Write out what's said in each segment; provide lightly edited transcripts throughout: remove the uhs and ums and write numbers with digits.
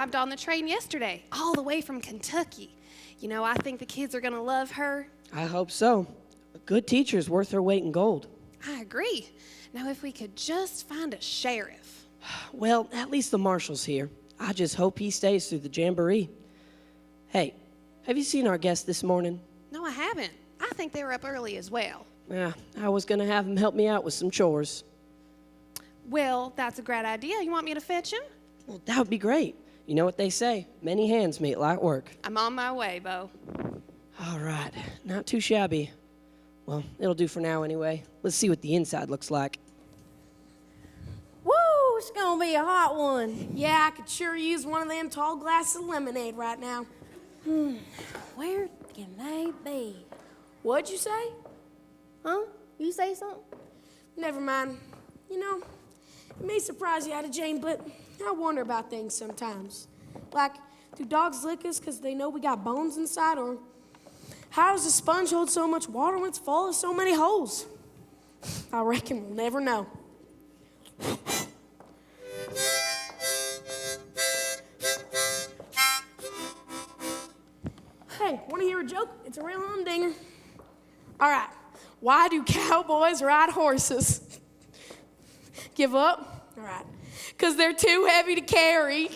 Arrived on the train yesterday, all the way from Kentucky. You know, I think the kids are going to love her. I hope so. A good teacher's worth her weight in gold. I agree. Now, if we could just find a sheriff. Well, at least the marshal's here. I just hope he stays through the jamboree. Hey, have you seen our guest this morning? No, I haven't. I think they were up early as well. Yeah, I was going to have him help me out with some chores. Well, that's a great idea. You want me to fetch him? Well, that would be great. You know what they say, many hands make light work. I'm on my way, Bo. All right, not too shabby. Well, it'll do for now anyway. Let's see what the inside looks like. Woo, it's gonna be a hot one. Yeah, I could sure use one of them tall glasses of lemonade right now. Where can they be? What'd you say? Huh? You say something? Never mind. You know, it may surprise you, Ada Jane, but I wonder about things sometimes. Like, do dogs lick us because they know we got bones inside? Or how does a sponge hold so much water when it's full of so many holes? I reckon we'll never know. Hey, want to hear a joke? It's a real humdinger. All right. Why do cowboys ride horses? Give up? All right. Because they're too heavy to carry.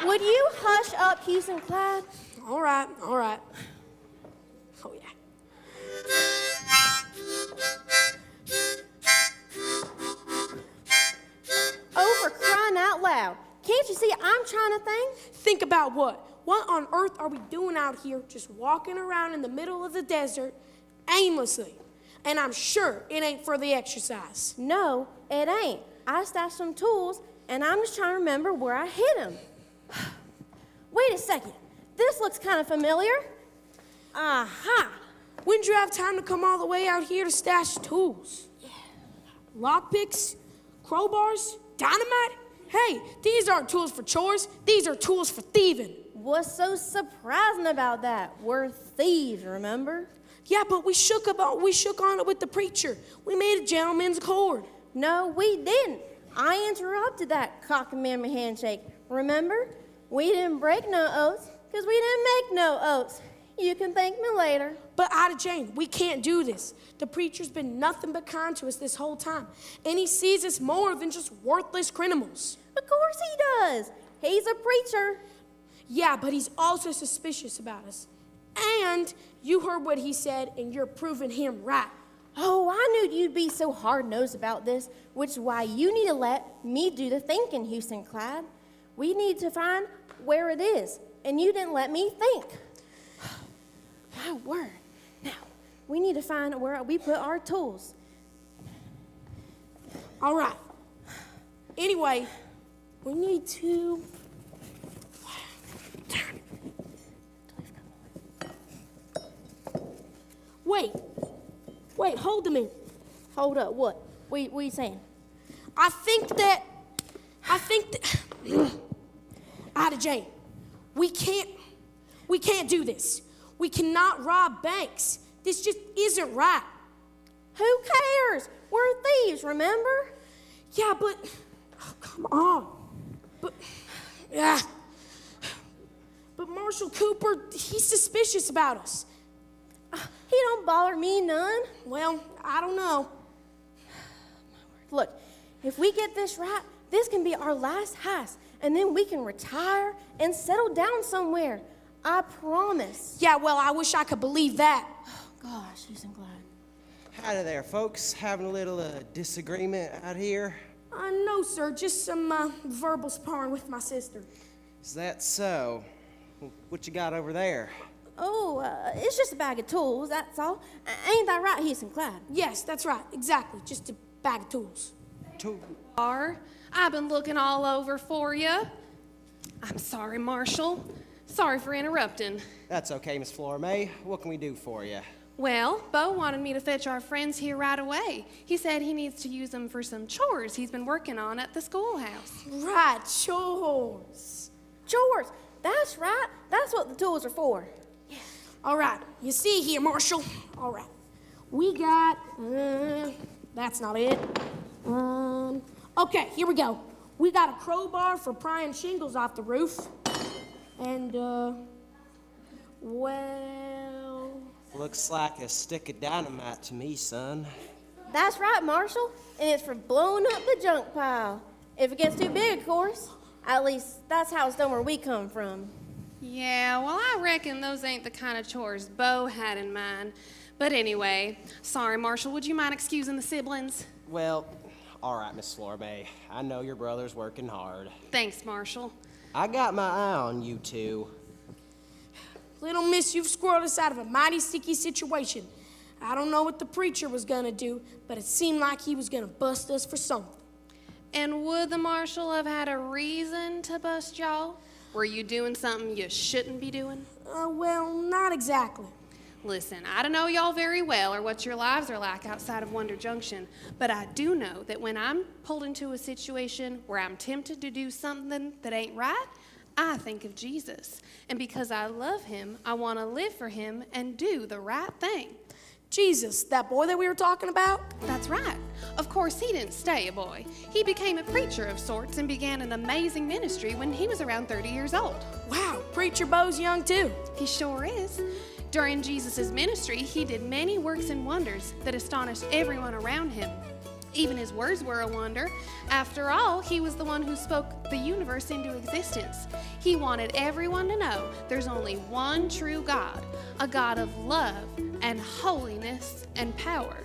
Would you hush up, Houston Clyde? All right, all right. Oh, yeah. Oh, for crying out loud. Can't you see I'm trying to think? Think about what? What on earth are we doing out here just walking around in the middle of the desert aimlessly? And I'm sure it ain't for the exercise. No, it ain't. I stashed some tools, and I'm just trying to remember where I hid them. Wait a second. This looks kind of familiar. Aha! When'd you have time to come all the way out here to stash tools? Yeah. Lockpicks, crowbars, dynamite? Hey, these aren't tools for chores. These are tools for thieving. What's so surprising about that? We're thieves, remember? Yeah, but we shook on it with the preacher. We made a gentleman's accord. No, we didn't. I interrupted that cock-a-mammy handshake. Remember? We didn't break no oaths because we didn't make no oaths. You can thank me later. But Ada Jane, we can't do this. The preacher's been nothing but kind to us this whole time. And he sees us more than just worthless criminals. Of course he does. He's a preacher. Yeah, but he's also suspicious about us. And you heard what he said, and you're proving him right. Oh, I knew you'd be so hard-nosed about this, which is why you need to let me do the thinking, Houston Clyde. We need to find where it is, and you didn't let me think. My word. Now, we need to find where we put our tools. All right. Anyway, we need to... Wait, hold a minute. Hold up, what? What are you saying? I think that, Ada Jane, we can't do this. We cannot rob banks. This just isn't right. Who cares? We're thieves, remember? Yeah, but, oh, come on. But Marshall Cooper, he's suspicious about us. He don't bother me none. Well, I don't know. Look, if we get this right, this can be our last heist, and then we can retire and settle down somewhere. I promise. Yeah, well, I wish I could believe that. Oh, gosh, Houston Clyde. Howdy there, folks. Having a little disagreement out here. No, sir, just some verbal sparring with my sister. Is that so? What you got over there? Oh, it's just a bag of tools, that's all. Ain't that right, Houston Clyde? Yes, that's right, exactly, just a bag of tools. I've been looking all over for you. I'm sorry, Marshall. Sorry for interrupting. That's okay, Miss Flora May. What can we do for you? Well, Bo wanted me to fetch our friends here right away. He said he needs to use them for some chores he's been working on at the schoolhouse. Right, chores. Chores, that's right. That's what the tools are for. All right, you see here, Marshall. All right, we got, that's not it. Okay, here we go. we got a crowbar for prying shingles off the roof. And, well... Looks like a stick of dynamite to me, son. That's right, Marshall. And it's for blowing up the junk pile. If it gets too big, of course. At least that's how it's done where we come from. Yeah, well, I reckon those ain't the kind of chores Bo had in mind. But anyway, sorry, Marshall, would you mind excusing the siblings? Well, all right, Miss Florme. I know your brother's working hard. Thanks, Marshall. I got my eye on you two. Little miss, you've squirreled us out of a mighty sticky situation. I don't know what the preacher was gonna do, but it seemed like he was gonna bust us for something. And would the marshal have had a reason to bust y'all? Were you doing something you shouldn't be doing? Well, not exactly. Listen, I don't know y'all very well or what your lives are like outside of Wonder Junction, but I do know that when I'm pulled into a situation where I'm tempted to do something that ain't right, I think of Jesus. And because I love him, I want to live for him and do the right thing. Jesus, that boy that we were talking about? That's right. Of course, he didn't stay a boy. He became a preacher of sorts and began an amazing ministry when he was around 30 years old. Wow, Preacher Bo's young too. He sure is. During Jesus' ministry, he did many works and wonders that astonished everyone around him. Even his words were a wonder. After all, he was the one who spoke the universe into existence. He wanted everyone to know there's only one true God, a God of love and holiness and power.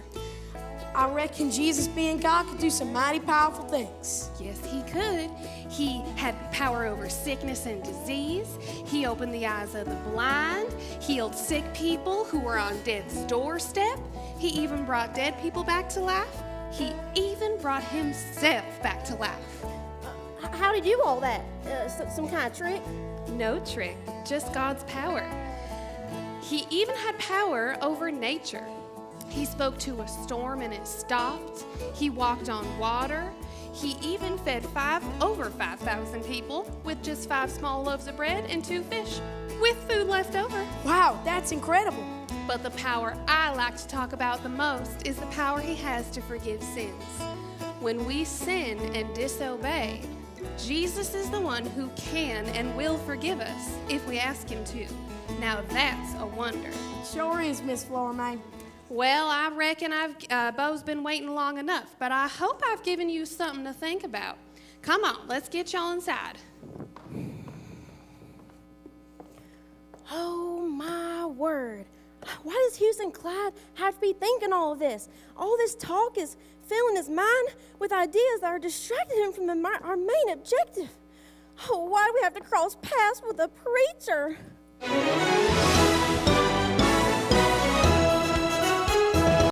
I reckon Jesus being God could do some mighty powerful things. Yes, he could. He had power over sickness and disease. He opened the eyes of the blind, healed sick people who were on death's doorstep. He even brought dead people back to life. He even brought himself back to life. How did he do all that? Some kind of trick? No trick, just God's power. He even had power over nature. He spoke to a storm and it stopped. He walked on water. He even fed over 5,000 people with just 5 small loaves of bread and 2 fish, with food left over. Wow, that's incredible. But the power I like to talk about the most is the power he has to forgive sins. When we sin and disobey, Jesus is the one who can and will forgive us if we ask him to. Now that's a wonder. Sure is, Miss Florme. Well, I reckon Bo's been waiting long enough, but I hope I've given you something to think about. Come on, let's get y'all inside. Oh, my word. Why does Houston Clyde have to be thinking all of this? All this talk is filling his mind with ideas that are distracting him from our main objective. Oh, why do we have to cross paths with a preacher?